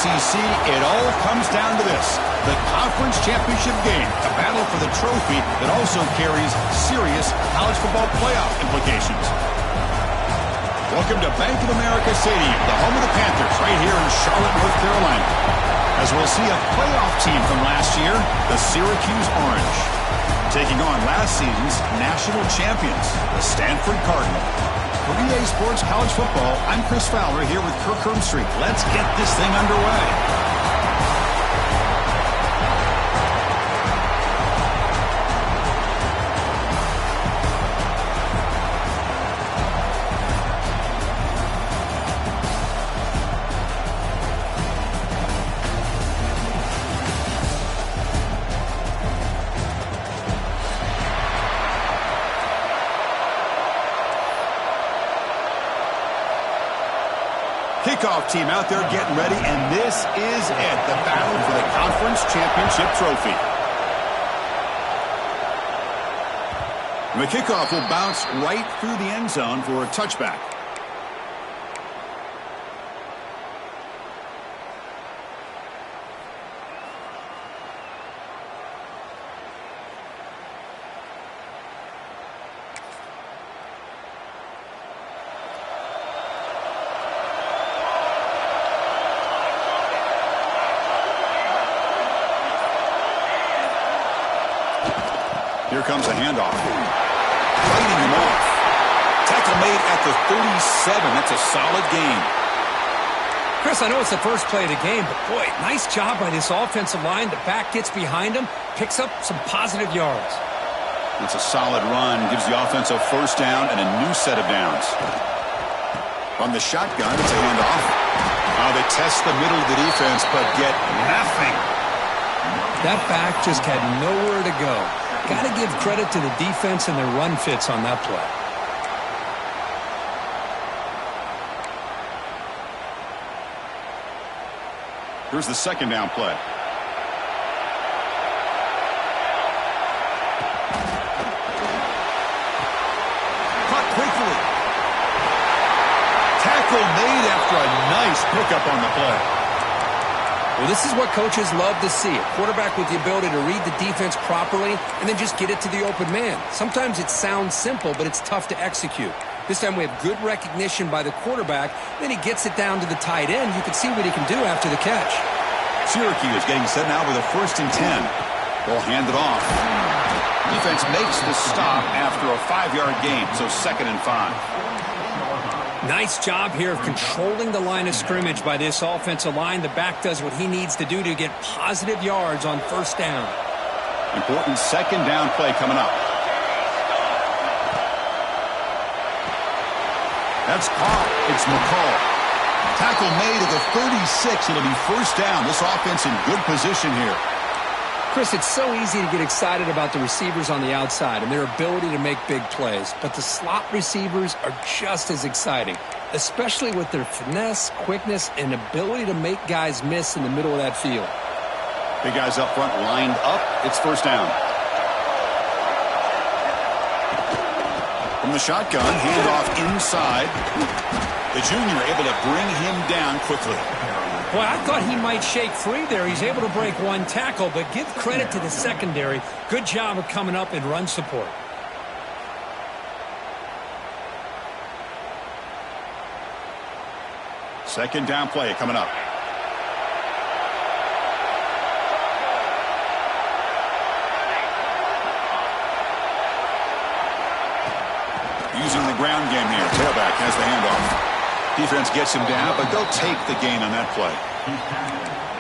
ACC, it all comes down to this. The conference championship game, a battle for the trophy that also carries serious college football playoff implications. Welcome to Bank of America Stadium, the home of the Panthers, right here in Charlotte, North Carolina. As we'll see a playoff team from last year, the Syracuse Orange, taking on last season's national champions, the Stanford Cardinal. For EA Sports College Football, I'm Chris Fowler here with Kirk Hermstreet. Let's get this thing underway. Kickoff team out there getting ready, and this is it, the battle for the conference championship trophy. The kickoff will bounce right through the end zone for a touchback. Here comes a handoff. Fighting him off. Tackle made at the 37. That's a solid gain. Chris, I know it's the first play of the game, but boy, nice job by this offensive line. The back gets behind him, picks up some positive yards. That's a solid run. Gives the offense a first down and a new set of downs. From the shotgun, it's a handoff. They test the middle of the defense, but get nothing. That back just had nowhere to go. Got to give credit to the defense and their run fits on that play. Here's the second down play. Caught quickly. Tackle made after a nice pickup on the play. Well, this is what coaches love to see. A quarterback with the ability to read the defense properly and then just get it to the open man. Sometimes it sounds simple, but it's tough to execute. This time we have good recognition by the quarterback. Then he gets it down to the tight end. You can see what he can do after the catch. Syracuse getting set now with a 1st and 10. Ball handed off. Defense makes the stop after a 5-yard gain, so 2nd and 5. Nice job here of controlling the line of scrimmage by this offensive line. The back does what he needs to do to get positive yards on 1st down. Important 2nd down play coming up. That's caught. It's McCall. Tackle made at the 36. It'll be 1st down. This offense in good position here. Chris, it's so easy to get excited about the receivers on the outside and their ability to make big plays, but the slot receivers are just as exciting, especially with their finesse, quickness, and ability to make guys miss in the middle of that field. Big guys up front lined up. It's 1st down. From the shotgun, handoff inside. The junior able to bring him down quickly. Boy, I thought he might shake free there. He's able to break one tackle, but give credit to the secondary. Good job of coming up in run support. Second down play coming up. Using the ground game here. Tailback has the handoff. Defense gets him down, but they'll take the gain on that play.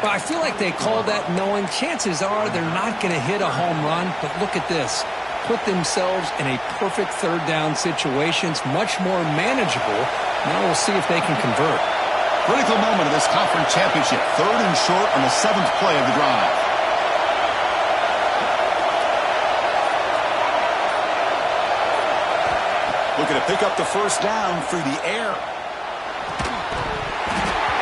Well, I feel like they called that knowing chances are they're not going to hit a home run, but look at this. Put themselves in a perfect 3rd down situations, much more manageable. Now we'll see if they can convert. Critical moment of this conference championship. 3rd and short on the 7th play of the drive. Looking to pick up the 1st down through the air.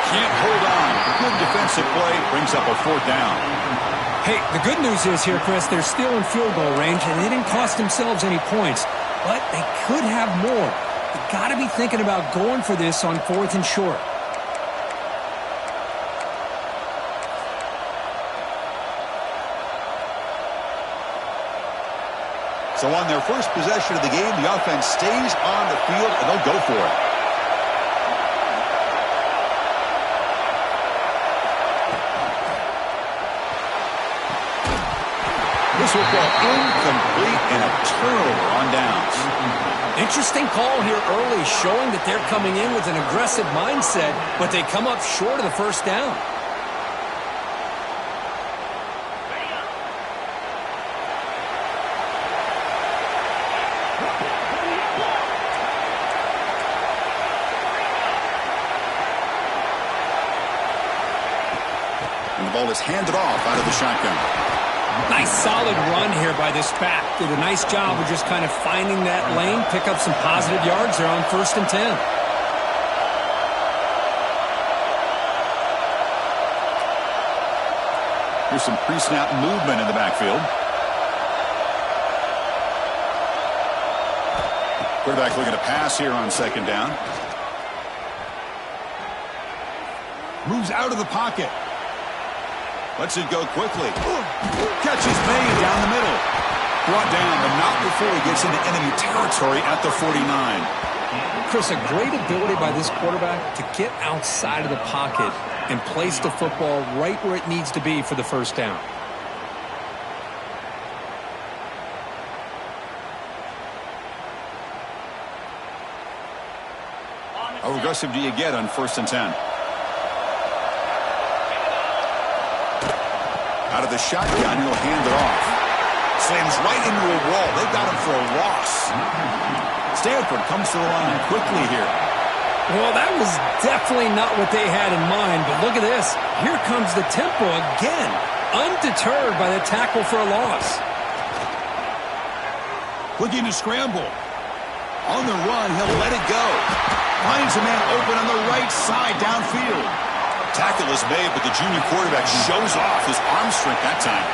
Can't hold on. Good defensive play brings up a 4th down. Hey, the good news is here, Chris, they're still in field goal range, and they didn't cost themselves any points, but they could have more. You've got to be thinking about going for this on 4th and short. So on their first possession of the game, the offense stays on the field, and they'll go for it. This will fall incomplete and a turnover on downs. Interesting call here early, showing that they're coming in with an aggressive mindset, but they come up short of the first down. And the ball is handed off out of the shotgun. Nice solid run here by this back. Did a nice job of just kind of finding that lane, pick up some positive yards there on 1st and 10. Here's some pre-snap movement in the backfield. Quarterback looking to pass here on 2nd down. Moves out of the pocket. Lets it go quickly. Catch is made down the middle. Brought down, but not before he gets into enemy territory at the 49. Chris, a great ability by this quarterback to get outside of the pocket and place the football right where it needs to be for the first down. How aggressive do you get on 1st and 10? Out of the shotgun, he'll hand it off. Slams right into a wall. They've got him for a loss. Stanford comes to the line quickly here. Well, that was definitely not what they had in mind, but look at this. Here comes the tempo again, undeterred by the tackle for a loss. Looking to scramble. On the run, he'll let it go. Finds a man open on the right side downfield. Tackle is made, but the junior quarterback shows off his arm strength that time.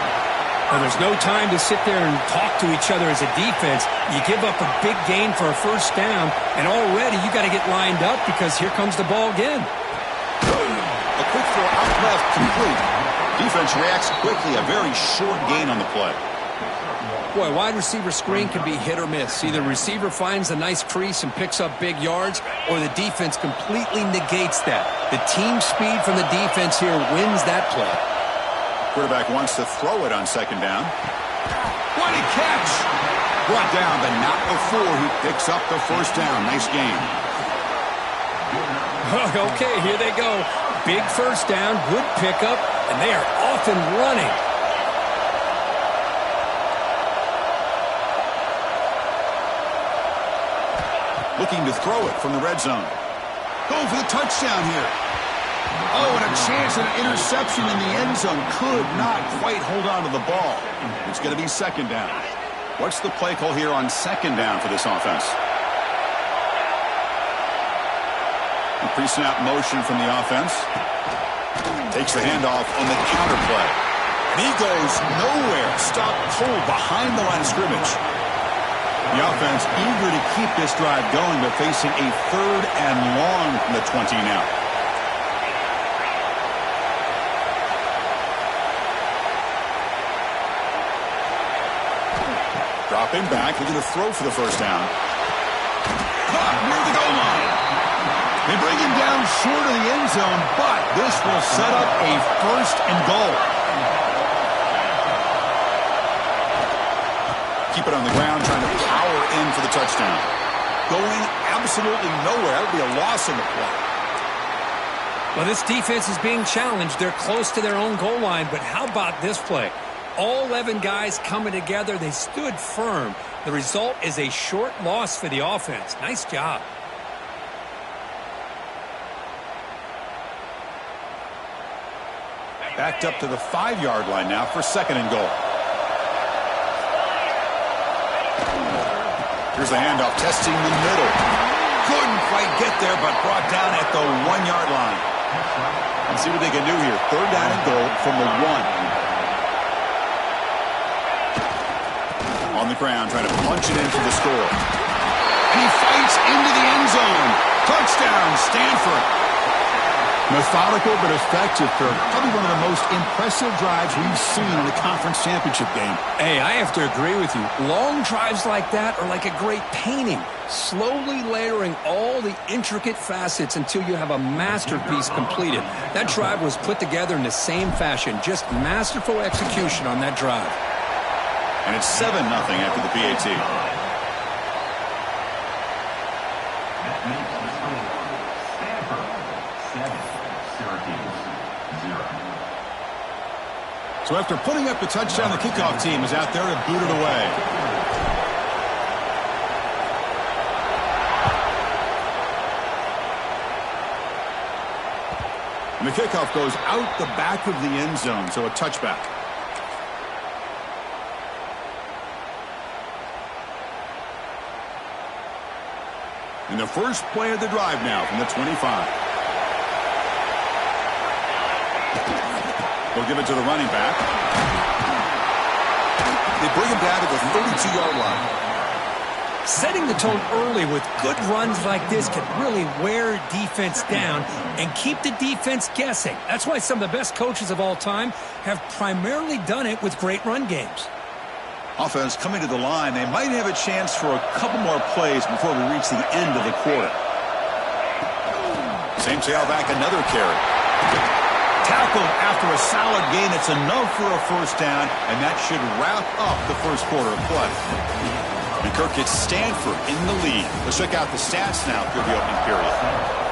Well, there's no time to sit there and talk to each other as a defense. You give up a big gain for a first down, and already you got to get lined up because here comes the ball again. A quick throw out left, complete. Defense reacts quickly, a very short gain on the play. Boy, wide receiver screen can be hit or miss. Either receiver finds a nice crease and picks up big yards, or the defense completely negates that. The team speed from the defense here wins that play. Quarterback wants to throw it on 2nd down. What a catch! Brought down, but not before he picks up the first down. Nice game. Okay, here they go. Big first down, good pickup, and they are off and running. Looking to throw it from the red zone. Going for the touchdown here. Oh, and a chance at an interception in the end zone. Could not quite hold on to the ball. It's going to be 2nd down. What's the play call here on 2nd down for this offense? A pre-snap motion from the offense. Takes the handoff on the counter play. And he goes nowhere. Stop cold behind the line of scrimmage. The offense eager to keep this drive going, but facing a 3rd and long from the 20 now. Dropping back, looking to throw for the first down. Caught near the goal line. They bring him down short of the end zone, but this will set up a 1st and goal. Keep it on the ground, trying to power in for the touchdown. Going absolutely nowhere. That would be a loss in the play. Well, this defense is being challenged. They're close to their own goal line, but how about this play? All 11 guys coming together. They stood firm. The result is a short loss for the offense. Nice job. Backed up to the 5-yard line now for 2nd and goal. Here's the handoff, testing the middle. Couldn't quite get there, but brought down at the 1-yard line. Let's see what they can do here. 3rd down and goal from the 1. On the ground, trying to punch it in for the score. He fights into the end zone. Touchdown, Stanford. Methodical but effective, Kirk. Probably one of the most impressive drives we've seen in the conference championship game. Hey, I have to agree with you. Long drives like that are like a great painting, slowly layering all the intricate facets until you have a masterpiece completed. That drive was put together in the same fashion, just masterful execution on that drive. And it's 7-0 after the PAT. So after putting up the touchdown, the kickoff team is out there to boot it away. And the kickoff goes out the back of the end zone, so a touchback. And the first play of the drive now from the 25. They'll give it to the running back. They bring him down to the 32-yard line. Setting the tone early with good runs like this can really wear defense down and keep the defense guessing. That's why some of the best coaches of all time have primarily done it with great run games. Offense coming to the line. They might have a chance for a couple more plays before we reach the end of the quarter. Same tailback, another carry. Tackled after a solid gain. It's enough for a first down, and that should wrap up the first quarter of play. And Kirk gets Stanford in the lead. Let's check out the stats now through the opening period.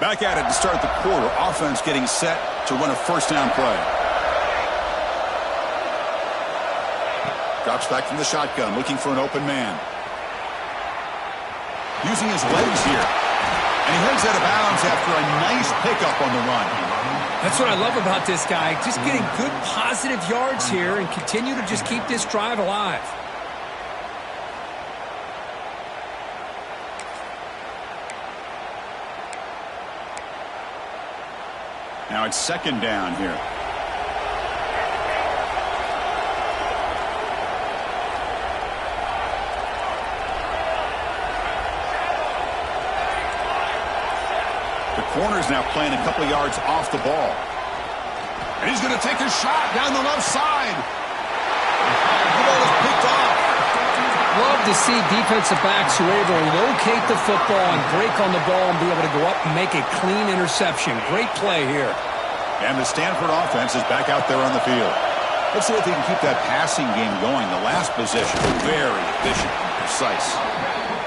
Back at it to start the quarter. Offense getting set to run a first down play. Drops back from the shotgun, looking for an open man. Using his legs here. And he heads out of bounds after a nice pickup on the run. That's what I love about this guy. Just getting good positive yards here and continue to just keep this drive alive. Now it's second down here. The corner's now playing a couple yards off the ball. And he's going to take a shot down the left side. The ball is picked off. Love to see defensive backs who are able to locate the football and break on the ball and be able to go up and make a clean interception. Great play here. And the Stanford offense is back out there on the field. Let's see if they can keep that passing game going. The last possession, very efficient and precise.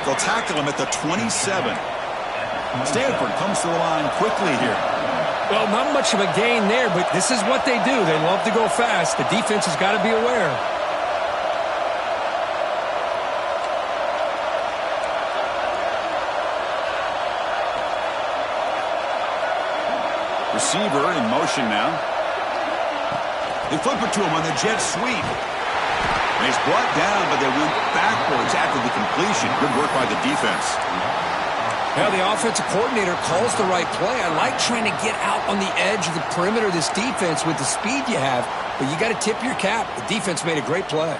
They'll tackle him at the 27. Stanford comes to the line quickly here. Well, not much of a gain there, but this is what they do. They love to go fast. The defense has got to be aware. Receiver in motion now. They flip it to him on the jet sweep. And he's brought down, but they went backwards after the completion. Good work by the defense. Well, the offensive coordinator calls the right play. I like trying to get out on the edge of the perimeter of this defense with the speed you have, but you got to tip your cap. The defense made a great play.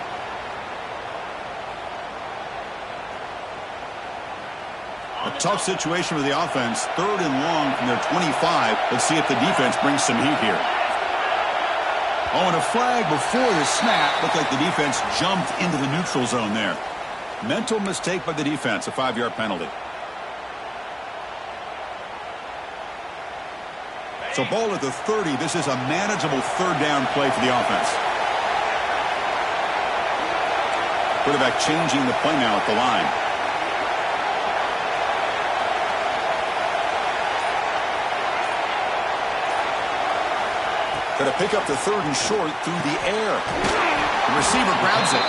A tough situation with the offense. Third and long from their 25. Let's see if the defense brings some heat here. Oh, and a flag before the snap. Looked like the defense jumped into the neutral zone there. Mental mistake by the defense. A 5-yard penalty. So ball at the 30. This is a manageable third down play for the offense. Quarterback changing the play now at the line. Going to pick up the third and short through the air. The receiver grabs it.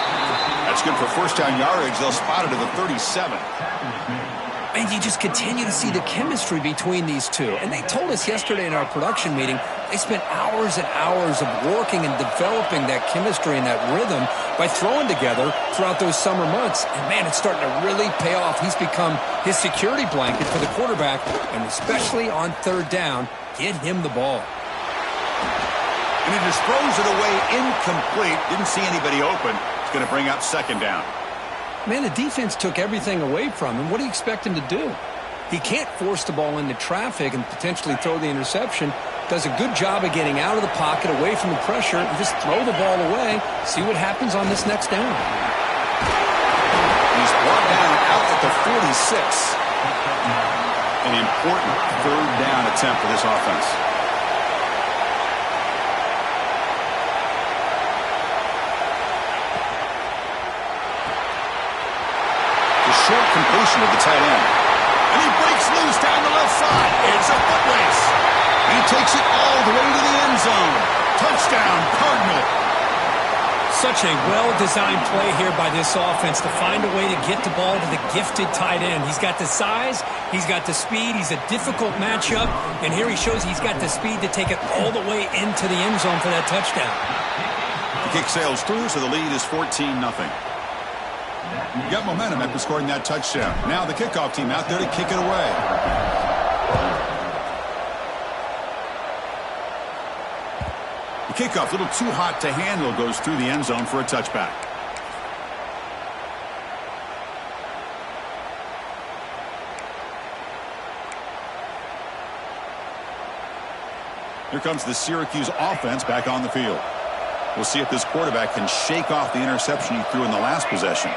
That's good for first down yardage. They'll spot it at the 37. And you just continue to see the chemistry between these two. And they told us yesterday in our production meeting, they spent hours and hours of working and developing that chemistry and that rhythm by throwing together throughout those summer months. And, man, it's starting to really pay off. He's become his security blanket for the quarterback, and especially on third down, get him the ball. And he just throws it away incomplete. Didn't see anybody open. It's going to bring up second down. Man, the defense took everything away from him. What do you expect him to do? He can't force the ball into traffic and potentially throw the interception. Does a good job of getting out of the pocket, away from the pressure, and just throw the ball away. See what happens on this next down. He's brought down out at the 46. An important third down attempt for this offense. Short completion of the tight end. And he breaks loose down the left side. It's a foot race. He takes it all the way to the end zone. Touchdown, Cardinal. Such a well-designed play here by this offense to find a way to get the ball to the gifted tight end. He's got the size, he's got the speed, he's a difficult matchup, and here he shows he's got the speed to take it all the way into the end zone for that touchdown. The kick sails through, so the lead is 14-0. You got momentum after scoring that touchdown. Now the kickoff team out there to kick it away. The kickoff, a little too hot to handle, goes through the end zone for a touchback. Here comes the Syracuse offense back on the field. We'll see if this quarterback can shake off the interception he threw in the last possession.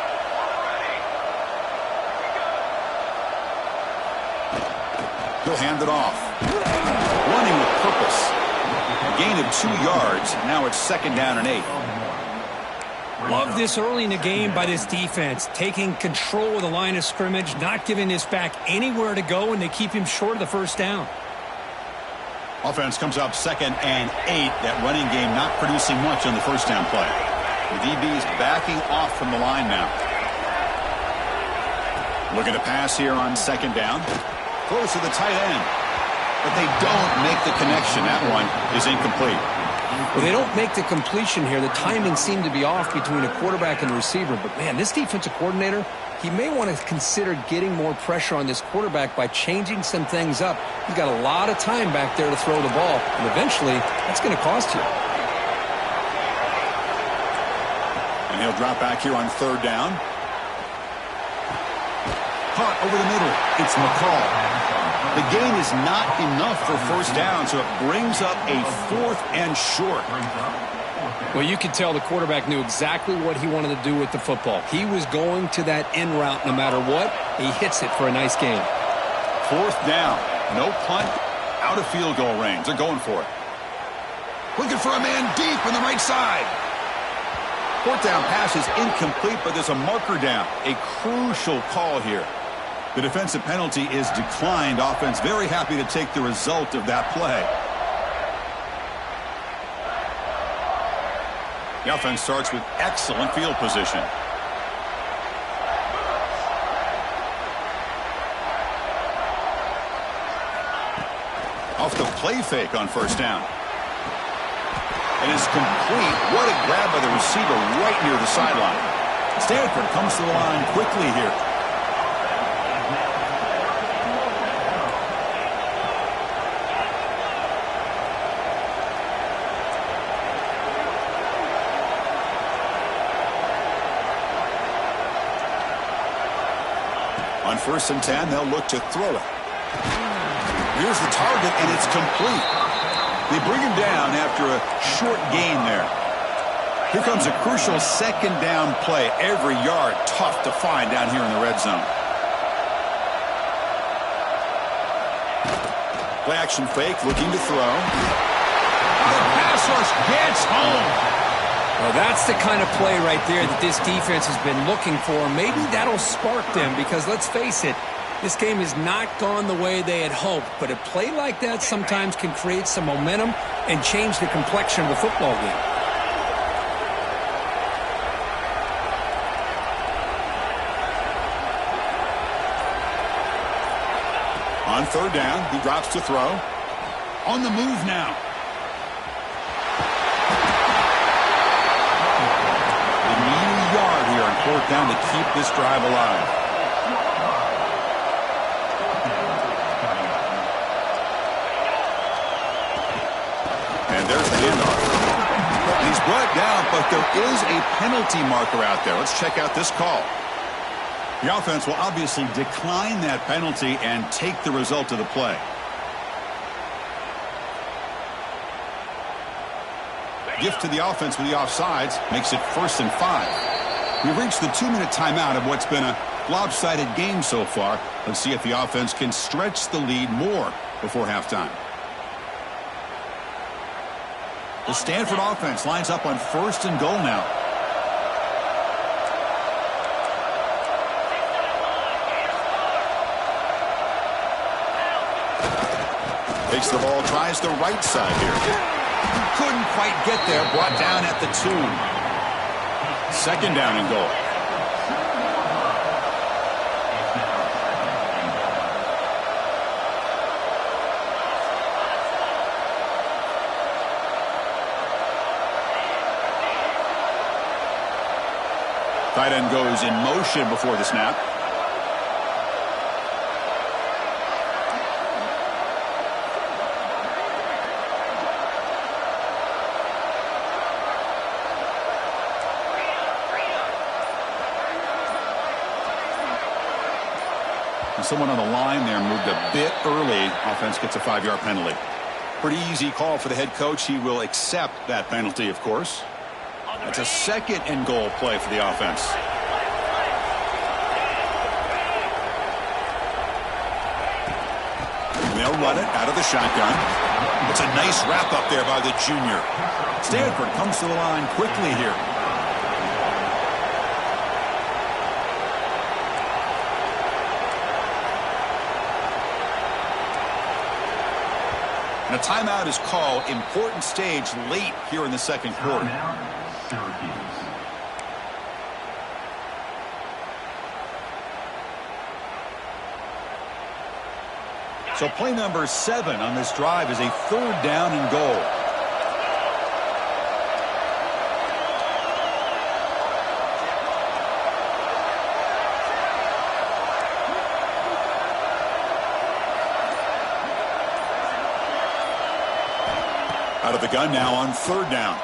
He'll hand it off. Running with purpose. A gain of 2 yards. Now it's second down and 8. Love this early in the game by this defense. Taking control of the line of scrimmage, not giving this back anywhere to go, and they keep him short of the first down. Offense comes up second and 8. That running game not producing much on the first down play. The DB's backing off from the line now. Looking to pass here on second down. Close to the tight end. But they don't make the connection. That one is incomplete. Well, they don't make the completion here. The timing seemed to be off between a quarterback and a receiver. But, man, this defensive coordinator, he may want to consider getting more pressure on this quarterback by changing some things up. He's got a lot of time back there to throw the ball. And eventually, that's going to cost you. And he'll drop back here on third down. Caught over the middle. It's McCall. The gain is not enough for first down, so it brings up a 4th and short. Well, you could tell the quarterback knew exactly what he wanted to do with the football. He was going to that in route no matter what. He hits it for a nice gain. 4th down. No punt. Out of field goal range. They're going for it. Looking for a man deep on the right side. 4th down pass is incomplete, but there's a marker down. A crucial call here. The defensive penalty is declined. Offense very happy to take the result of that play. The offense starts with excellent field position. Off the play fake on first down. And it's complete. What a grab by the receiver right near the sideline. Stanford comes to the line quickly here. On 1st and 10, they'll look to throw it. Here's the target, and it's complete. They bring him down after a short gain there. Here comes a crucial second down play. Every yard tough to find down here in the red zone. Play action fake, looking to throw. The pass rush gets home. Well, that's the kind of play right there that this defense has been looking for. Maybe that'll spark them because, let's face it, this game has not gone the way they had hoped. But a play like that sometimes can create some momentum and change the complexion of the football game. third down. He drops to throw. On the move now. They need a yard here on fourth down to keep this drive alive. And there's the handoff. He's brought down, but there is a penalty marker out there. Let's check out this call. The offense will obviously decline that penalty and take the result of the play. Gift to the offense with the offsides makes it 1st and 5. We've reached the 2-minute timeout of what's been a lopsided game so far. Let's see if the offense can stretch the lead more before halftime. The Stanford offense lines up on 1st and goal now. Takes the ball, tries the right side here. Couldn't quite get there, brought down at the 2. 2nd down and goal. Tight end goes in motion before the snap. And someone on the line there moved a bit early. Offense gets a 5-yard penalty. Pretty easy call for the head coach. He will accept that penalty, of course. It's a 2nd and goal play for the offense. They'll run it out of the shotgun. It's a nice wrap up there by the junior. Stanford comes to the line quickly here. And a timeout is called. Important stage late here in the 2nd quarter. So play number 7 on this drive is a 3rd down and goal. Out of the gun now on 3rd down.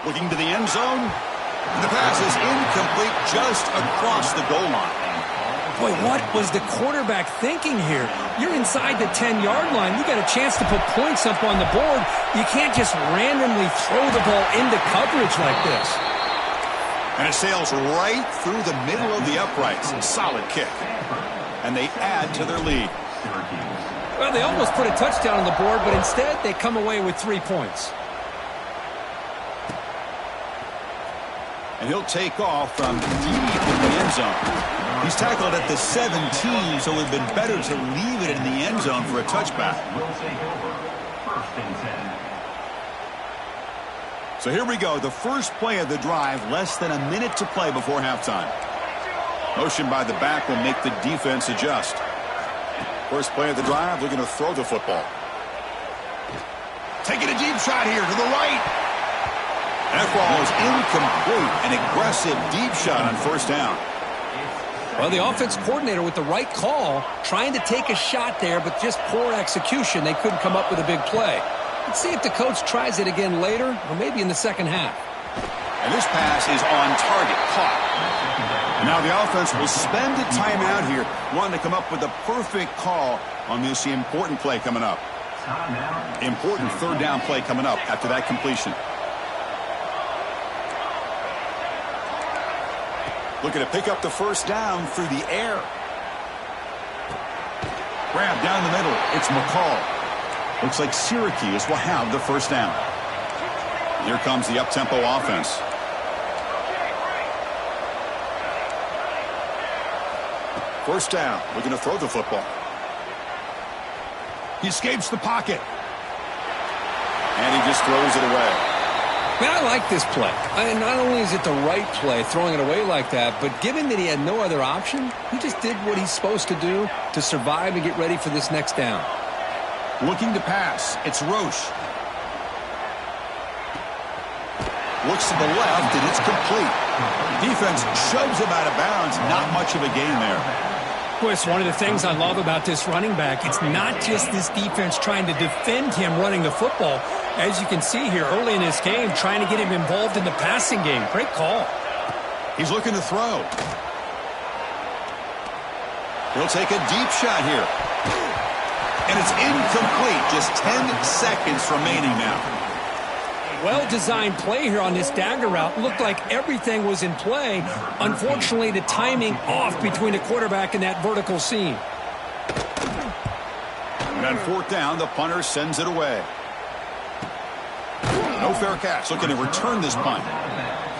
Looking to the end zone. And the pass is incomplete just across the goal line. Boy, what was the quarterback thinking here? You're inside the 10-yard line. You got a chance to put points up on the board. You can't just randomly throw the ball into coverage like this. And it sails right through the middle of the uprights. Solid kick. And they add to their lead. Well, they almost put a touchdown on the board, but instead they come away with 3 points. And he'll take off from deep in the end zone. He's tackled at the 17, so it would have been better to leave it in the end zone for a touchback. So here we go, the first play of the drive, less than a minute to play before halftime. Motion by the back will make the defense adjust. First play of the drive, looking to throw the football. Taking a deep shot here to the right. And that ball is incomplete. An aggressive deep shot on 1st down. Well, the offense coordinator with the right call, trying to take a shot there, but just poor execution. They couldn't come up with a big play. Let's see if the coach tries it again later, or maybe in the 2nd half. And this pass is on target, caught. Now the offense will spend a timeout here, wanting to come up with a perfect call on this important play coming up. Important 3rd down play coming up after that completion. Looking to pick up the 1st down through the air. Grab down the middle. It's McCall. Looks like Syracuse will have the 1st down. Here comes the up-tempo offense. First down. Looking to throw the football. He escapes the pocket. And he just throws it away. Man, I like this play. Not only is it the right play, throwing it away like that, but given that he had no other option, He just did what he's supposed to do to survive and get ready for this next down. Looking to pass. It's Roche. Looks to the left, and it's complete. Defense shoves him out of bounds. Not much of a gain there. Boy, it's one of the things I love about this running back. It's not just this defense trying to defend him running the football. As you can see here early in this game, trying to get him involved in the passing game. Great call. He's looking to throw. He'll take a deep shot here. And it's incomplete. Just 10 seconds remaining now. Well-designed play here on this dagger route. Looked like everything was in play. Unfortunately, the timing off between the quarterback and that vertical seam. And on fourth down, the punter sends it away. No fair catch. Looking to return this punt.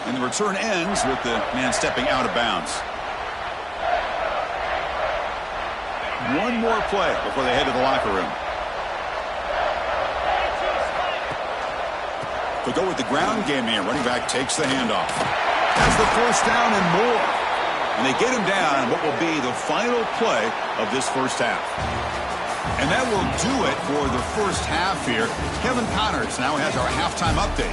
And the return ends with the man stepping out of bounds. One more play before they head to the locker room. They'll go with the ground game here. Running back takes the handoff. That's the first down and more. And they get him down what will be the final play of this first half. And that will do it for the first half here. Kevin Connors now has our halftime update.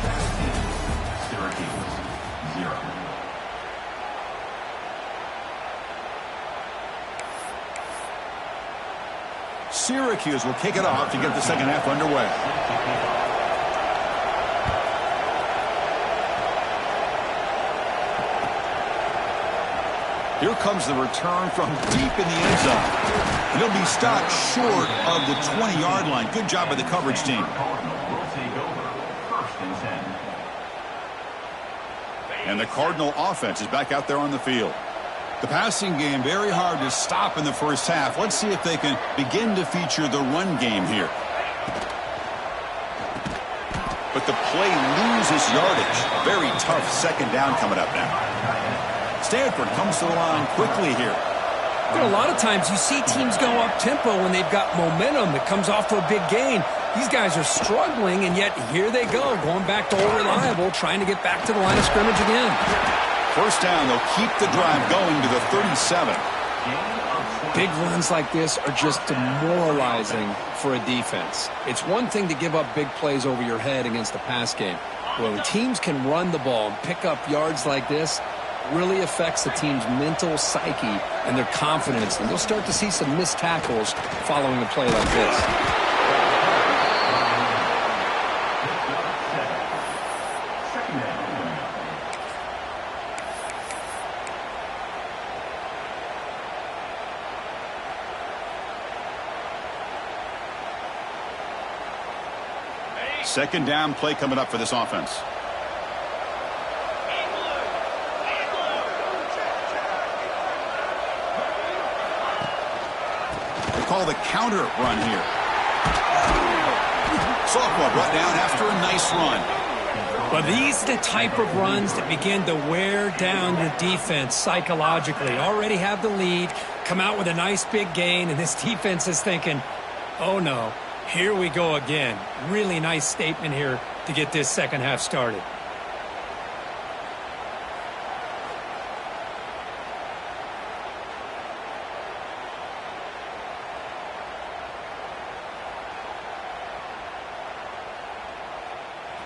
Syracuse will kick it off to get the second half underway. Here comes the return from deep in the end zone. And he'll be stopped short of the 20-yard line. Good job by the coverage team. And the Cardinal offense is back out there on the field. The passing game very hard to stop in the first half. Let's see if they can begin to feature the run game here. But the play loses yardage. Very tough second down coming up now. Stanford comes to the line quickly here. But a lot of times you see teams go up-tempo when they've got momentum that comes off for a big gain. These guys are struggling, and yet here they go, going back to old reliable, trying to get back to the line of scrimmage again. First down, they'll keep the drive going to the 37. Big runs like this are just demoralizing for a defense. It's one thing to give up big plays over your head against the pass game. When teams can run the ball and pick up yards like this, really affects the team's mental psyche and their confidence. And you'll start to see some missed tackles following a play like this. Second down play coming up for this offense. Call the counter run here. Sophomore brought down after a nice run. But these are the type of runs that begin to wear down the defense psychologically. Already have the lead, come out with a nice big gain, and this defense is thinking, oh no, here we go again. Really nice statement here to get this second half started.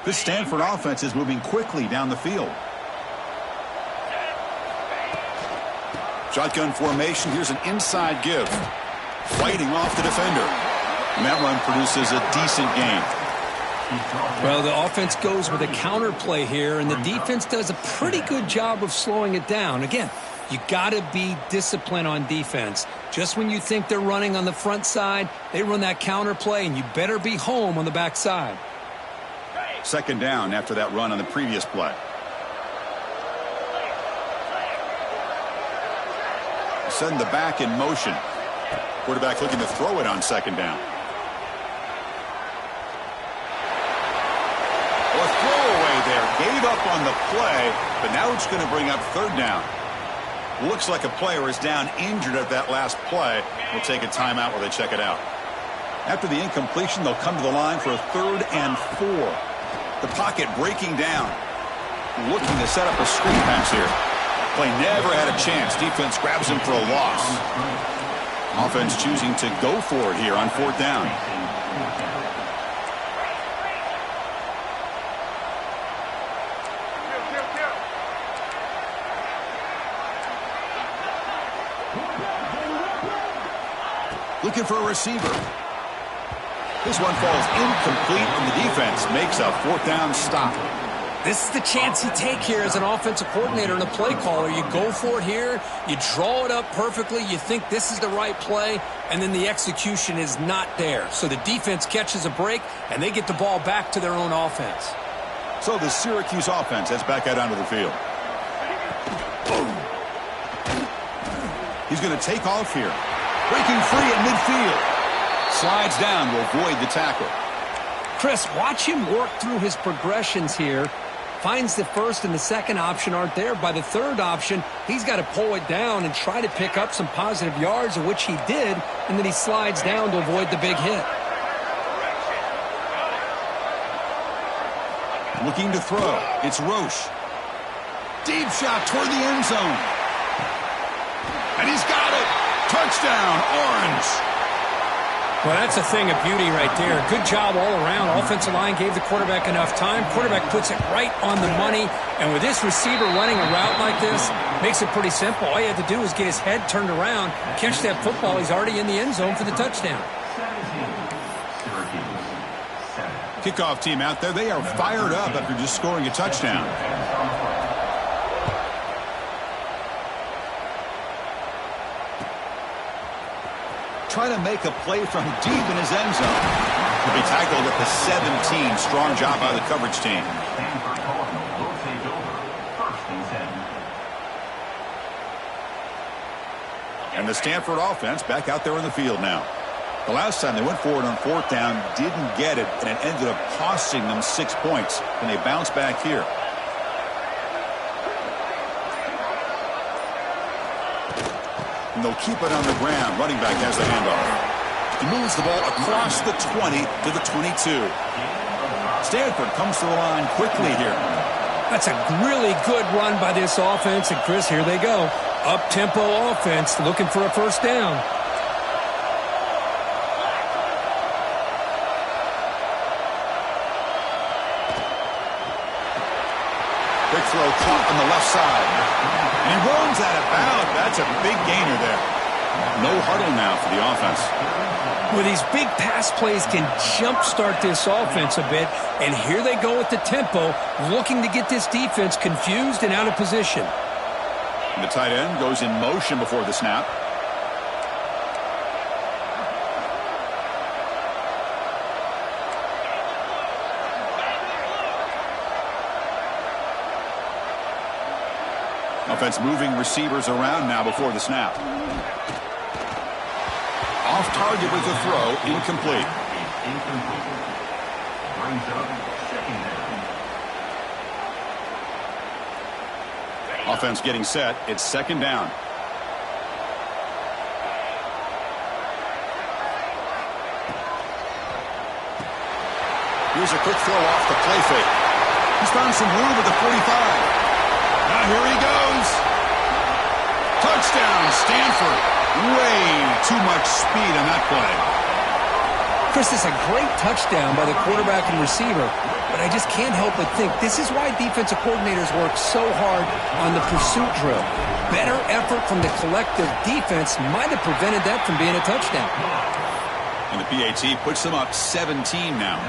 This Stanford offense is moving quickly down the field. Shotgun formation. Here's an inside give. Fighting off the defender. And that run produces a decent gain. Well, the offense goes with a counter play here, and the defense does a pretty good job of slowing it down. Again, you got to be disciplined on defense. Just when you think they're running on the front side, they run that counter play, and you better be home on the back side. Second down after that run on the previous play. Send the back in motion. Quarterback looking to throw it on second down. A throwaway there. Gave up on the play, but now it's going to bring up third down. Looks like a player is down injured at that last play. We'll take a timeout while they check it out. After the incompletion, they'll come to the line for a 3rd and 4. The pocket breaking down. Looking to set up a screen pass here. play never had a chance. Defense grabs him for a loss. Offense choosing to go for it here on 4th down. Looking for a receiver. This one falls incomplete, and the defense makes a 4th down stop. This is the chance you take here as an offensive coordinator and a play caller. You go for it here. You draw it up perfectly. You think this is the right play, and then the execution is not there. So the defense catches a break, and they get the ball back to their own offense. So the Syracuse offense heads back out onto the field. He's going to take off here. Breaking free in midfield. Slides down to avoid the tackle. Chris, watch him work through his progressions here. Finds the first and the second option aren't there. By the third option, he's got to pull it down and try to pick up some positive yards, of which he did, and then he slides down to avoid the big hit. Looking to throw. It's Roche. Deep shot toward the end zone. And he's got it. Touchdown, Orange. Well, that's a thing of beauty right there. Good job all around. Offensive line gave the quarterback enough time. Quarterback puts it right on the money. And with this receiver running a route like this, makes it pretty simple. All you have to do is get his head turned around, catch that football. He's already in the end zone for the touchdown. Kickoff team out there. They are fired up after just scoring a touchdown. Trying to make a play from deep in his end zone. He'll be tackled at the 17. Strong job by the coverage team. And the Stanford offense back out there in the field now. The last time they went forward on 4th down, didn't get it, and it ended up costing them 6 points. And they bounce back here. And they'll keep it on the ground. Running back has the handoff. He moves the ball across the 20 to the 22. Stanford comes to the line quickly here. That's a really good run by this offense. And, Chris, here they go. Up-tempo offense looking for a first down. Big throw caught on the left side. And he runs out of bounds. That's a big gainer there. No huddle now for the offense. Well, these big pass plays can jumpstart this offense a bit. And here they go with the tempo, looking to get this defense confused and out of position. And the tight end goes in motion before the snap. Offense moving receivers around now before the snap. Off target with the throw, incomplete. Offense getting set. It's 2nd down. Here's a quick throw off the play fake. He's found some room at the 45. Now here he goes. Touchdown, Stanford. Way too much speed on that play. Chris, it's a great touchdown by the quarterback and receiver, but I just can't help but think this is why defensive coordinators work so hard on the pursuit drill. Better effort from the collective defense might have prevented that from being a touchdown. And the PAT puts them up 17 now.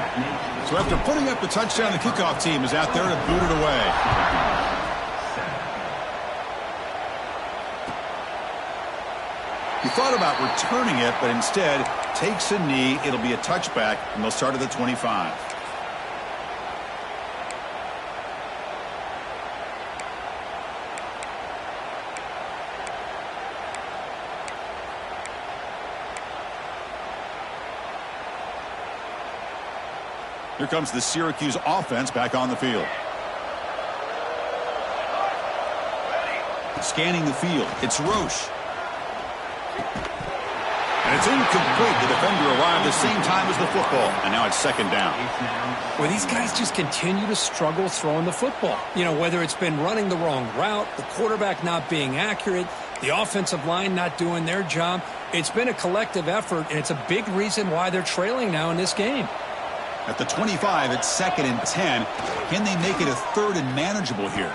So after putting up the touchdown, the kickoff team is out there to boot it away. He thought about returning it, but instead takes a knee. It'll be a touchback, and they'll start at the 25. Here comes the Syracuse offense back on the field. Scanning the field. It's Roche. And It's incomplete. The defender arrived the same time as the football, and now it's second down. Well, these guys just continue to struggle throwing the football. You know, whether it's been running the wrong route, the quarterback not being accurate, the offensive line not doing their job. It's been a collective effort, and it's a big reason why they're trailing now in this game. At the 25, it's 2nd and 10. Can they make it a 3rd and manageable here?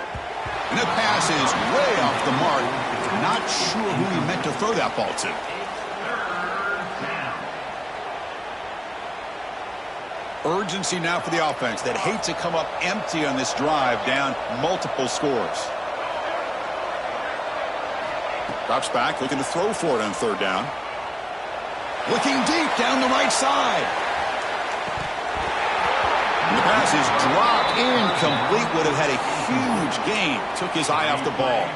And the pass is way off the mark. Not sure who he meant to throw that ball to. Urgency now for the offense that hate to come up empty on this drive, down multiple scores. Drops back, looking to throw for it on 3rd down. Looking deep down the right side. And the pass is dropped incomplete. Would have had a huge gain. Took his eye off the ball.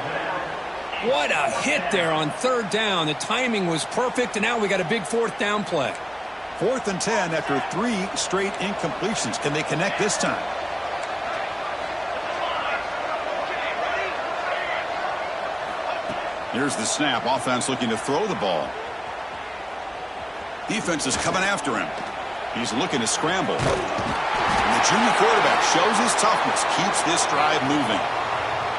What a hit there on 3rd down. The timing was perfect, and now we got a big 4th down play. 4th and 10 after 3 straight incompletions. Can they connect this time? Here's the snap. Offense looking to throw the ball. Defense is coming after him. He's looking to scramble. And the junior quarterback shows his toughness, keeps this drive moving.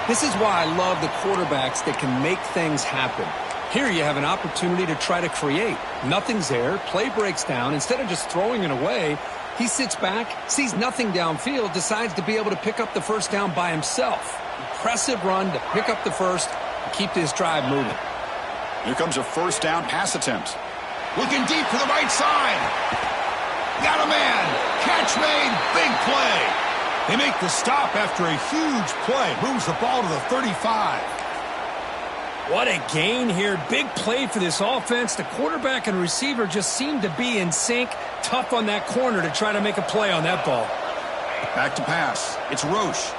This is why I love the quarterbacks that can make things happen. Here you have an opportunity to try to create. Nothing's there. Play breaks down. Instead of just throwing it away, he sits back, sees nothing downfield, decides to be able to pick up the 1st down by himself. Impressive run to pick up the 1st and keep this drive moving. Here comes a 1st down pass attempt. Looking deep to the right side. Got a man. Catch made. Big play. They make the stop after a huge play. Moves the ball to the 35. What a gain here. Big play for this offense. The quarterback and receiver just seem to be in sync. Tough on that corner to try to make a play on that ball. Back to pass. It's Roche.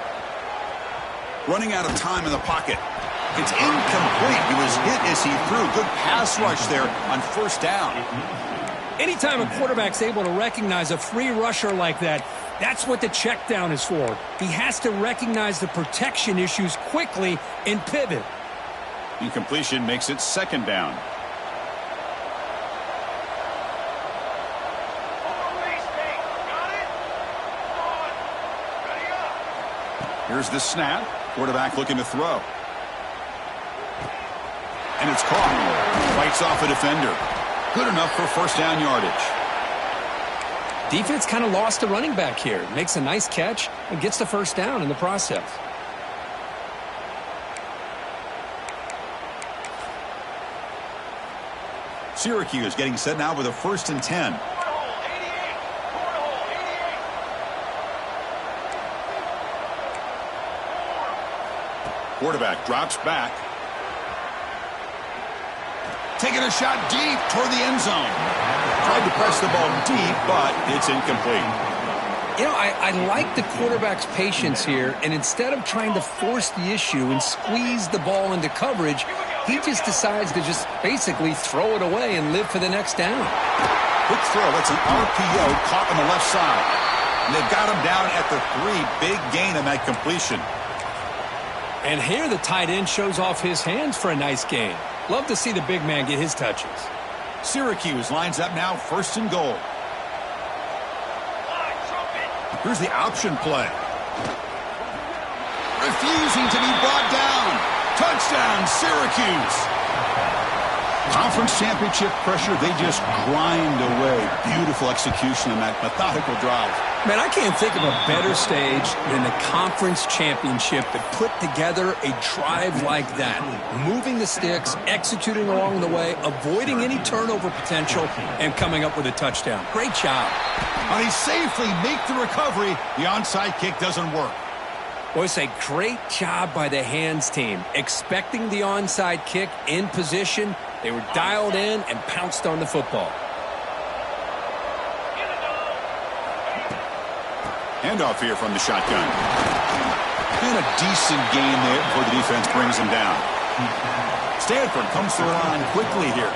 Running out of time in the pocket. It's incomplete. He was hit as he threw. Good pass rush there on 1st down. Anytime a quarterback's able to recognize a free rusher like that, that's what the check down is for. He has to recognize the protection issues quickly and pivot. Incompletion makes it 2nd down. Here's the snap. Quarterback looking to throw. And it's caught. Fights off a defender. Good enough for 1st down yardage. Defense kind of lost a running back here. Makes a nice catch and gets the 1st down in the process. Syracuse getting set now with a 1st and 10. Quarterback drops back. Taking a shot deep toward the end zone. Tried to press the ball deep, but it's incomplete. You know, I like the quarterback's patience here, and instead of trying to force the issue and squeeze the ball into coverage, he just decides to just basically throw it away and live for the next down. Quick throw. That's an RPO caught on the left side. And they've got him down at the 3. Big gain on that completion. And here the tight end shows off his hands for a nice gain. Love to see the big man get his touches. Syracuse lines up now 1st and goal. Here's the option play. Refusing to be brought down. Touchdown, Syracuse. Conference championship pressure, they just grind away. Beautiful execution on that methodical drive. Man, I can't think of a better stage than the conference championship to put together a drive like that. Moving the sticks, executing along the way, avoiding any turnover potential, and coming up with a touchdown. Great job. And he safely make the recovery. The onside kick doesn't work. Well, it's a great job by the hands team. Expecting the onside kick in position, they were dialed in and pounced on the football. Handoff here from the shotgun. And a decent gain there before the defense brings him down. Stanford comes to the line quickly here.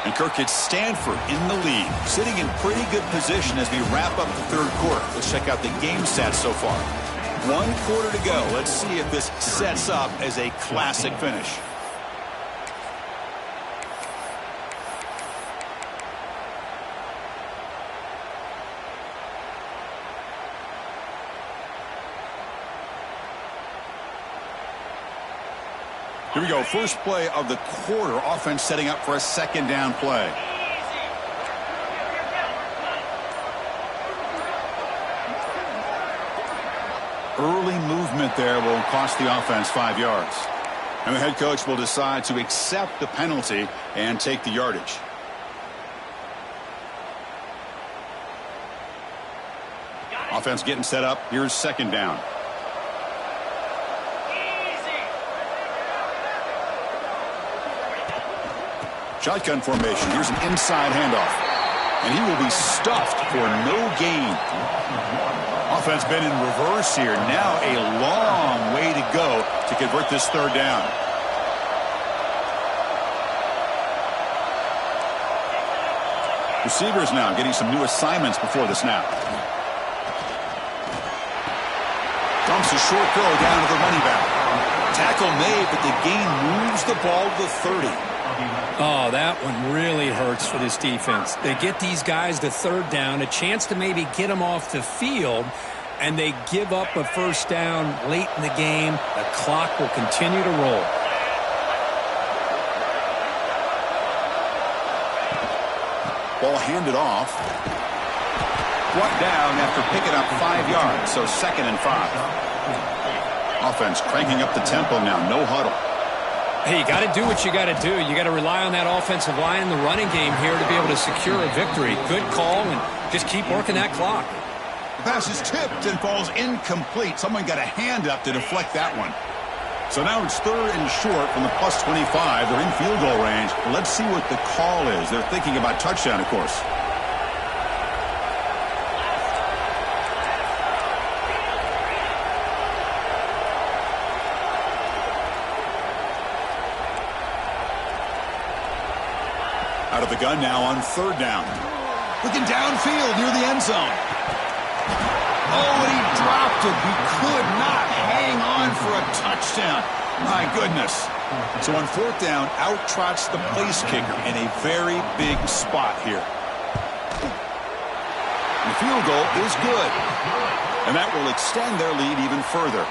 And Kirk, it's Stanford in the lead, sitting in pretty good position as we wrap up the 3rd quarter. Let's check out the game stats so far. 1 quarter to go. Let's see if this sets up as a classic finish. Here we go. First play of the quarter. Offense setting up for a second down play. Early movement there will cost the offense 5 yards. And the head coach will decide to accept the penalty and take the yardage. Offense getting set up. Here's second down. Shotgun formation. Here's an inside handoff. And he will be stuffed for no gain. Offense been in reverse here. Now a long way to go to convert this third down. Receivers now getting some new assignments before the snap. Dumps a short throw down to the running back. Tackle made, but the gain moves the ball to the 30. Oh, that one really hurts for this defense. They get these guys to third down, a chance to maybe get them off the field, and they give up a first down late in the game. The clock will continue to roll. Ball handed off. Brought down after picking up 5 yards, so 2nd and 5. Offense cranking up the tempo now, no huddle. Hey, you got to do what you got to do. You got to rely on that offensive line, the running game here to be able to secure a victory. Good call, and just keep working that clock. The pass is tipped and falls incomplete. Someone got a hand up to deflect that one. So now it's 3rd and short from the plus 25. They're in field goal range. Let's see what the call is. They're thinking about touchdown, of course. Out of the gun now on 3rd down. Looking downfield near the end zone. Oh, and he dropped it. He could not hang on for a touchdown. My goodness. So on 4th down, out trots the place kicker in a very big spot here. The field goal is good. And that will extend their lead even further.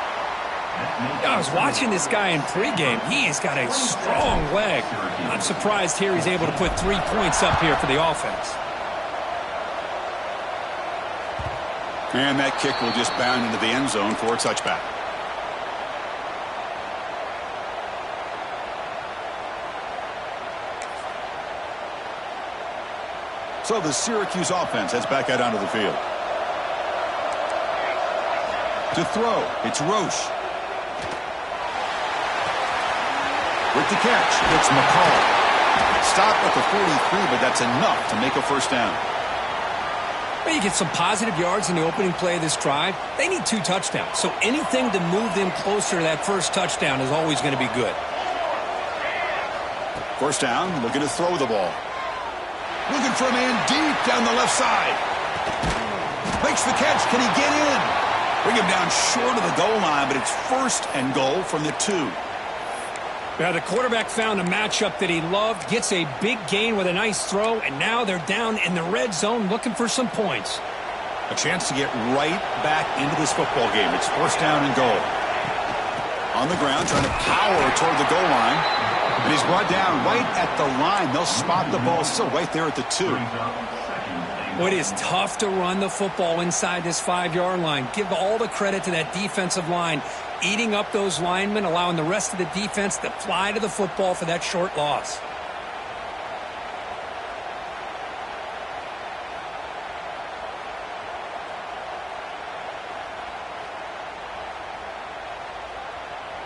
I was watching this guy in pregame. He's got a strong leg. I'm surprised here he's able to put 3 points up here for the offense. And that kick will just bound into the end zone for a touchback. So the Syracuse offense heads back out onto the field. To throw, it's Roche. With the catch, it's McCall. Stop at the 43, but that's enough to make a first down. Well, you get some positive yards in the opening play of this drive. They need 2 touchdowns, so anything to move them closer to that first touchdown is always going to be good. First down, looking to throw the ball. Looking for a man deep down the left side. Makes the catch. Can he get in? Bring him down short of the goal line, but it's 1st and goal from the 2. Now, the quarterback found a matchup that he loved, gets a big gain with a nice throw, and now they're down in the red zone looking for some points. A chance to get right back into this football game. It's 1st down and goal. On the ground, trying to power toward the goal line. And he's brought down right at the line. They'll spot the ball still right there at the 2. Well, it is tough to run the football inside this 5-yard line. Give all the credit to that defensive line, eating up those linemen, allowing the rest of the defense to fly to the football for that short loss.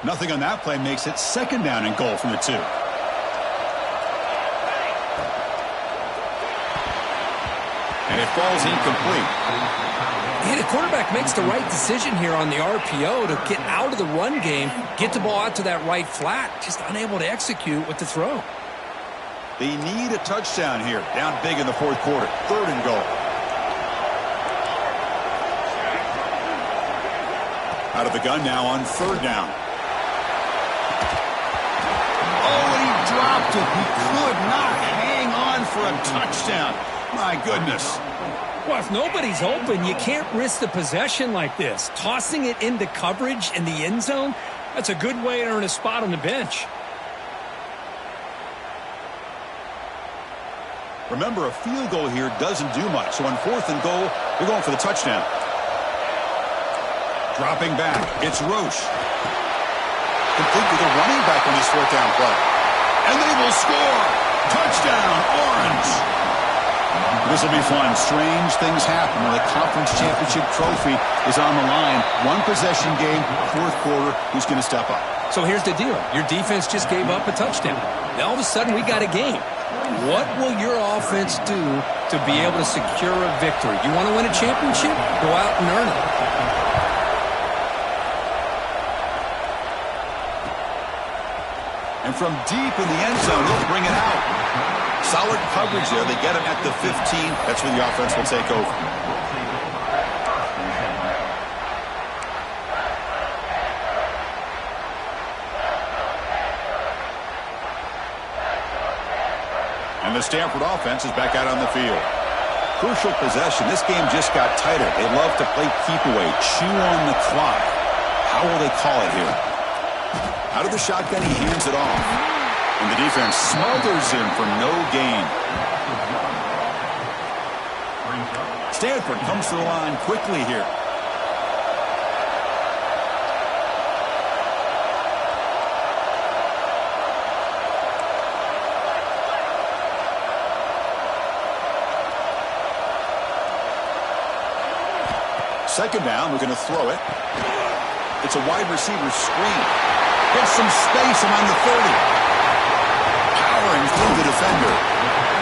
Nothing on that play makes it 2nd down and goal from the 2. And it falls incomplete. Yeah, the quarterback makes the right decision here on the RPO to get out of the run game, get the ball out to that right flat, just unable to execute with the throw. They need a touchdown here, down big in the 4th quarter. 3rd and goal. Out of the gun now on third down. Oh, and he dropped it. He could not hang on for a touchdown. My goodness. Well, if nobody's open, you can't risk the possession like this. Tossing it into coverage in the end zone, that's a good way to earn a spot on the bench. Remember, a field goal here doesn't do much. So on fourth and goal, they're going for the touchdown. Dropping back, it's Roche. Complete with a running back on this fourth down play. And they will score. Touchdown, Orange. This will be fun. Strange things happen when the conference championship trophy is on the line. One possession game, fourth quarter. Who's going to step up? So here's the deal. Your defense just gave up a touchdown. Now all of a sudden we got a game. What will your offense do to be able to secure a victory? You want to win a championship? Go out and earn it. And from deep in the end zone, he'll bring it out. Solid coverage there. They get him at the 15. That's where the offense will take over. And the Stanford offense is back out on the field. Crucial possession. This game just got tighter. They love to play keep away, chew on the clock. How will they call it here? Out of the shotgun, he hands it off. And the defense smothers him for no gain. Stanford comes to the line quickly here. Second down, we're going to throw it. It's a wide receiver screen. Gets some space around the 30. Powering through the defender.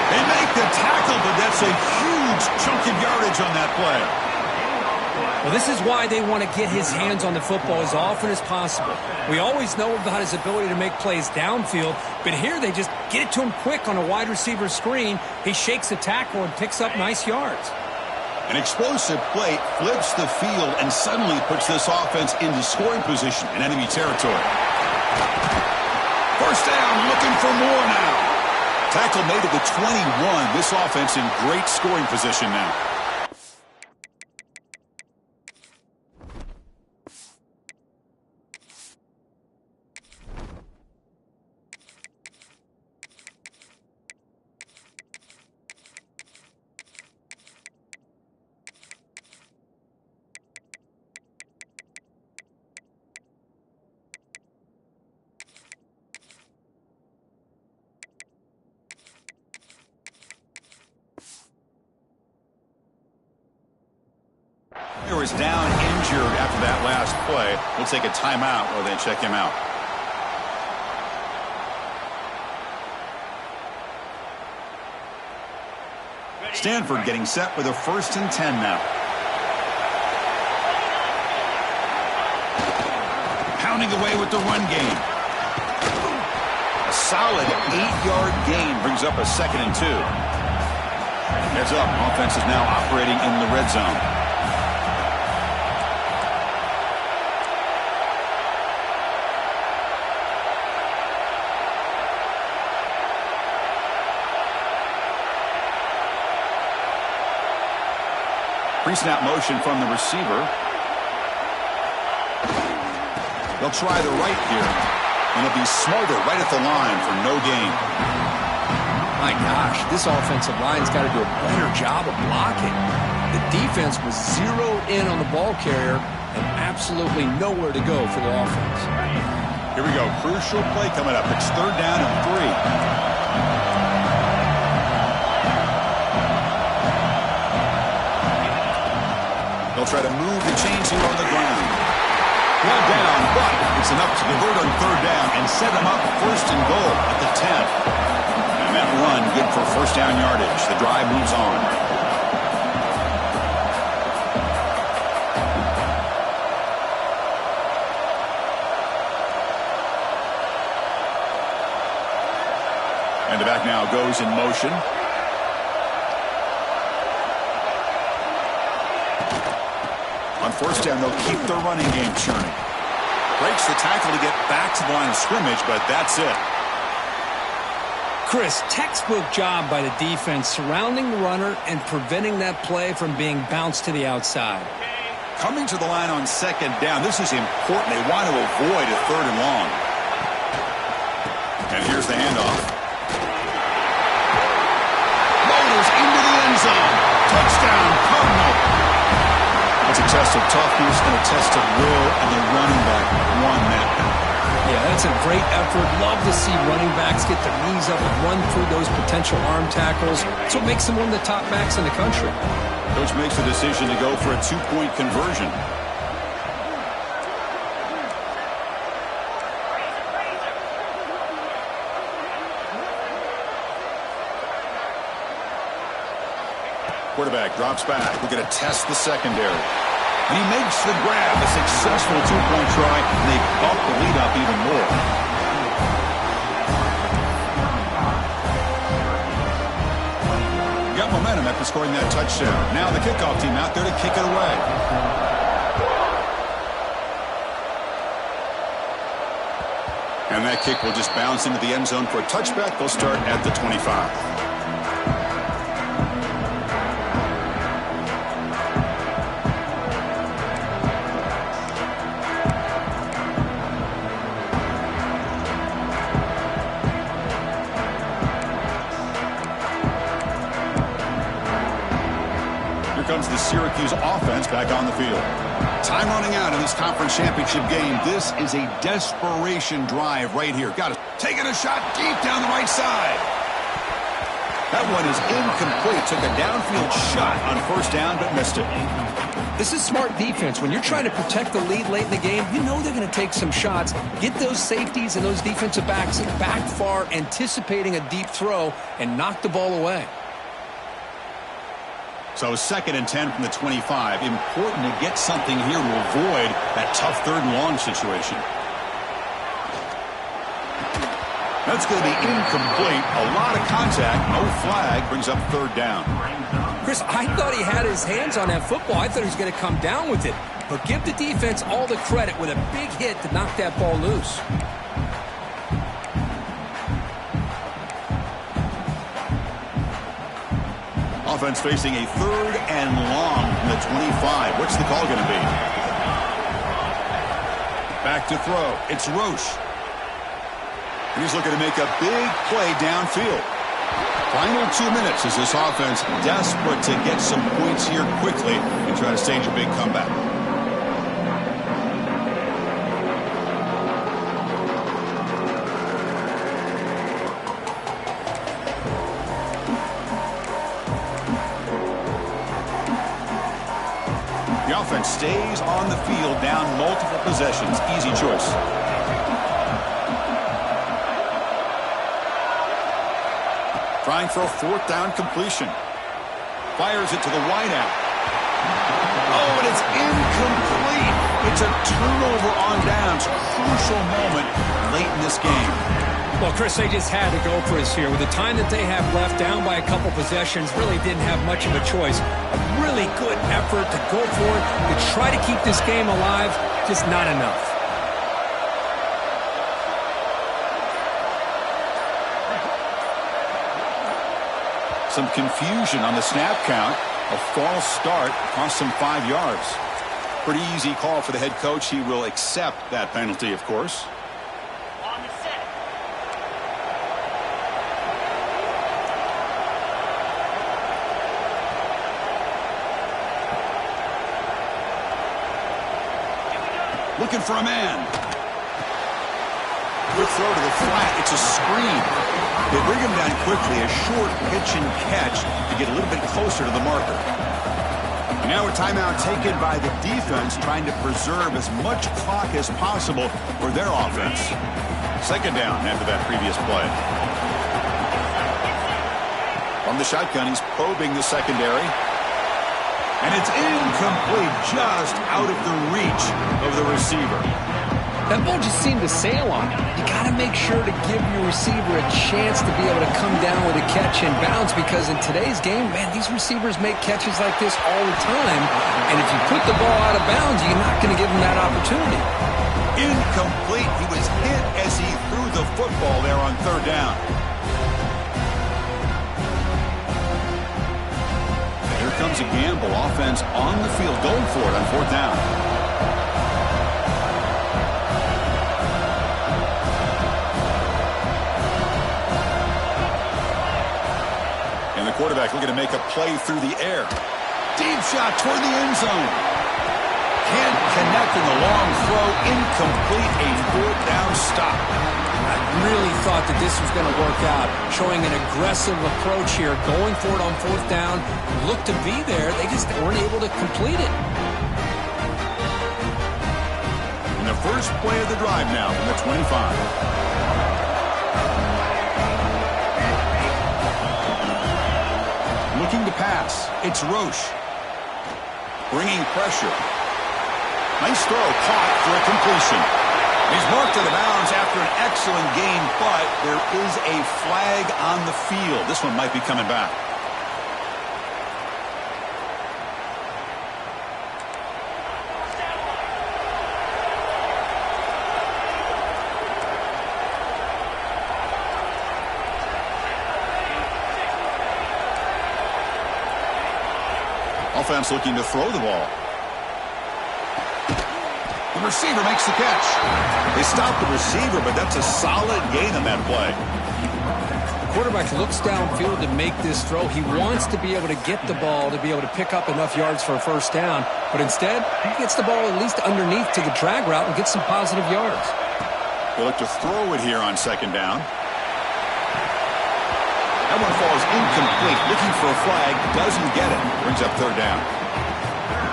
They make the tackle, but that's a huge chunk of yardage on that play. Well, this is why they want to get his hands on the football as often as possible. We always know about his ability to make plays downfield, but here they just get it to him quick on a wide receiver screen. He shakes the tackle and picks up nice yards. An explosive play flips the field and suddenly puts this offense into scoring position in enemy territory. First down, looking for more now. Tackle made at the 21. This offense in great scoring position now. He was down injured after that last play. We'll take a timeout or then check him out. Stanford getting set with a 1st and 10 now. Pounding away with the run game. A solid 8-yard gain brings up a 2nd and 2. Heads up, offense is now operating in the red zone. Pre-snap motion from the receiver. They'll try the right here, and it'll be smothered right at the line for no gain. My gosh, this offensive line's got to do a better job of blocking. The defense was zeroed in on the ball carrier and absolutely nowhere to go for the offense. Here we go. Crucial play coming up. It's 3rd down and 3. They'll try to move the chains here on the ground. Well down, but it's enough to convert on 3rd down and set them up 1st and goal at the 10. And that run good for 1st down yardage. The drive moves on. And the back now goes in motion. On first down, they'll keep their running game churning. Breaks the tackle to get back to the line of scrimmage, but that's it. Chris, textbook job by the defense surrounding the runner and preventing that play from being bounced to the outside. Coming to the line on second down, this is important. They want to avoid a third and long. And here's the handoff. Motors into the end zone. Touchdown, Cardinal. That's a test of toughness and a test of will, and the running back won that. Yeah, that's a great effort. Love to see running backs get their knees up and run through those potential arm tackles. That's what makes them one of the top backs in the country. Coach makes the decision to go for a two-point conversion. Quarterback drops back. We're going to test the secondary. And he makes the grab. A successful two-point try, and they bump the lead up even more. Got momentum after scoring that touchdown. Now the kickoff team out there to kick it away. And that kick will just bounce into the end zone for a touchback. They'll start at the 25. Comes the Syracuse offense back on the field. Time running out in this conference championship game. This is a desperation drive right here. Got it. Taking a shot deep down the right side. That one is incomplete. Took a downfield shot on first down, but missed it. This is smart defense. When you're trying to protect the lead late in the game, you know they're going to take some shots. Get those safeties and those defensive backs back far, anticipating a deep throw, and knock the ball away. So 2nd and 10 from the 25. Important to get something here to avoid that tough third and long situation. That's going to be incomplete. A lot of contact. No flag. Brings up third down. Chris, I thought he had his hands on that football. I thought he was going to come down with it. But give the defense all the credit with a big hit to knock that ball loose. Offense facing a third and long from the 25. What's the call going to be? Back to throw. It's Roche. And he's looking to make a big play downfield. Final 2 minutes as this offense desperate to get some points here quickly and try to stage a big comeback. The offense stays on the field down multiple possessions. Easy choice. Trying for a fourth down completion. Fires it to the wideout. Oh, and it's incomplete. It's a turnover on downs. Crucial moment late in this game. Well, Chris, they just had to go for us here. With the time that they have left, down by a couple possessions, really didn't have much of a choice. A really good effort to go for it, to try to keep this game alive, just not enough. Some confusion on the snap count. A false start cost him 5 yards. Pretty easy call for the head coach. He will accept that penalty, of course. Looking for a man. Quick throw to the flat. It's a screen. They bring him down quickly. A short pitch and catch to get a little bit closer to the marker. And now a timeout taken by the defense, trying to preserve as much clock as possible for their offense. 2nd down after that previous play. From the shotgun, he's probing the secondary. And it's incomplete, just out of the reach of the receiver. That ball just seemed to sail on him. You got to make sure to give your receiver a chance to be able to come down with a catch and bounce, because in today's game, man, these receivers make catches like this all the time. And if you put the ball out of bounds, you're not going to give them that opportunity. Incomplete. He was hit as he threw the football there on third down. Here comes a gamble. Offense on the field, going for it on fourth down. And the quarterback looking to make a play through the air. Deep shot toward the end zone. Can't connect in the long throw. Incomplete. A fourth down stop. I really thought that this was going to work out. Showing an aggressive approach here. Going for it on fourth down. Looked to be there. They just weren't able to complete it. And the first play of the drive now from the 25. Looking to pass. It's Roche. Bringing pressure. Nice throw, caught for a completion. He's marked to the bounds after an excellent game, but there is a flag on the field. This one might be coming back. Offense looking to throw the ball. The receiver makes the catch. They stop the receiver, but that's a solid gain on that play. The quarterback looks downfield to make this throw. He wants to be able to get the ball to be able to pick up enough yards for a first down, but instead, he gets the ball at least underneath to the drag route and gets some positive yards. They look to throw it here on second down. That one falls incomplete. Looking for a flag, doesn't get it. Brings up third down.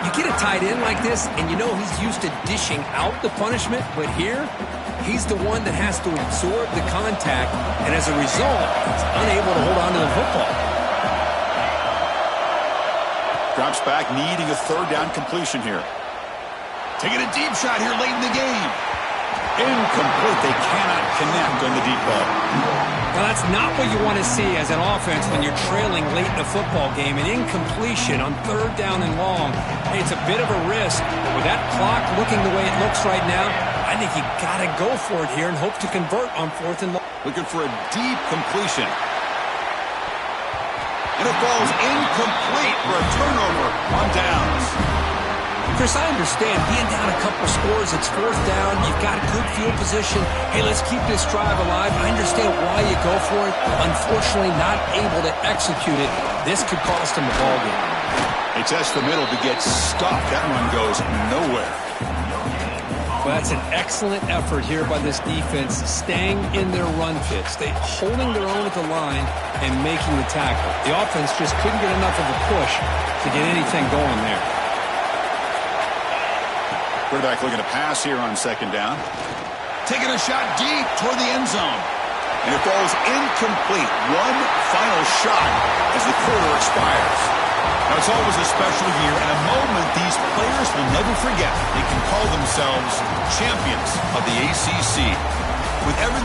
You get a tight end like this, and you know he's used to dishing out the punishment, but here, he's the one that has to absorb the contact, and as a result, he's unable to hold on to the football. Drops back, needing a third down completion here. Taking a deep shot here late in the game. Incomplete. They cannot connect on the deep ball. Now, that's not what you want to see as an offense when you're trailing late in a football game. An incompletion on third down and long. Hey, it's a bit of a risk. But with that clock looking the way it looks right now, I think you got to go for it here and hope to convert on fourth and long. Looking for a deep completion. And it falls incomplete for a turnover on downs. Chris, I understand being down a couple scores, it's fourth down, you've got a good field position. Hey, let's keep this drive alive. I understand why you go for it. Unfortunately, not able to execute it. This could cost him the ball game. They test the middle to get stuck. That one goes nowhere. Well, that's an excellent effort here by this defense, staying in their run fits. They holding their own at the line and making the tackle. The offense just couldn't get enough of a push to get anything going there. Quarterback looking to pass here on second down. Taking a shot deep toward the end zone. And it falls incomplete. One final shot as the quarter expires. Now, it's always a special year and a moment these players will never forget. They can call themselves champions of the ACC. With everything